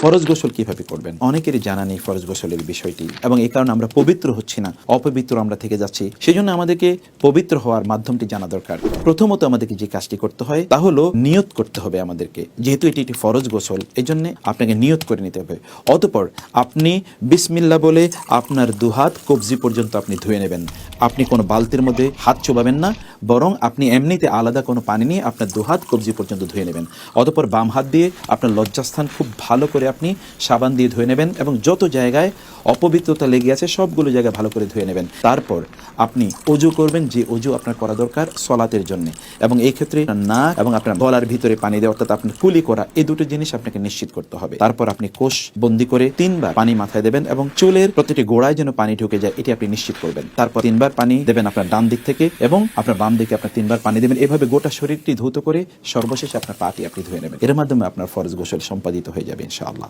ফরজ গোসল কিভাবে করবেন? অনেকেরই জানা নেই ফরজ গোসলের বিষয়টি, এবং এই কারণে আমরা পবিত্র হচ্ছি না, অপবিত্র আমরা থেকে যাচ্ছি। সেই জন্য আমাদেরকে পবিত্র হওয়ার মাধ্যমটি জানা দরকার। প্রথমত আমাদেরকে যে কাজটি করতে হয় তা হলো নিয়ত করতে হবে আমাদেরকে। যেহেতু এটি একটি ফরজ গোসল, এই জন্য আপনাকে নিয়ত করে নিতে হবে। অতঃপর আপনি বিসমিল্লাহ বলে আপনার দুহাত কবজি পর্যন্ত আপনি ধুয়ে নেবেন। আপনি কোনো বালতির মধ্যে হাত চোবাবেন না, বরং আপনি এমনিতে আলাদা কোনো পানি নিয়ে আপনার দুহাত কবজি পর্যন্ত ধুয়ে নেবেন। অতঃপর বাম হাত দিয়ে আপনার লজ্জাস্থান খুব ভালো করে আপনি সাবান দিয়ে ধুয়ে নেবেন, এবং যত জায়গায় অপবিত্রতা লেগে আছে সবগুলো জায়গায় ভালো করে ধুয়ে নেবেন। তারপর আপনি অজু করবেন, যে অজু আপনার করা দরকার সলাতের জন্য, এবং এই ক্ষেত্রে নাক এবং আপনার গলার ভিতরে পানি দেওয়া, অর্থাৎ আপনার কুলি করা, এই দুটো জিনিস আপনাকে নিশ্চিত করতে হবে। তারপর আপনি কোষ বন্দি করে 3 বার পানি মাথায় দেবেন, এবং চুলের প্রতিটি গোড়ায় যেন পানি ঢুকে যায় এটি আপনি নিশ্চিত করবেন। তারপর 3 বার পানি দেবেন আপনার ডান দিক থেকে, এবং আপনার বাম দিকে আপনার 3 বার পানি দেবেন। এভাবে গোটা শরীরটি ধৌত করে সর্বশেষে আপনার পাটি আপনি ধুয়ে নেবেন। এর মাধ্যমে আপনার ফরজ গোসল সম্পাদিত হয়ে যাবে ইনশাআল্লাহ।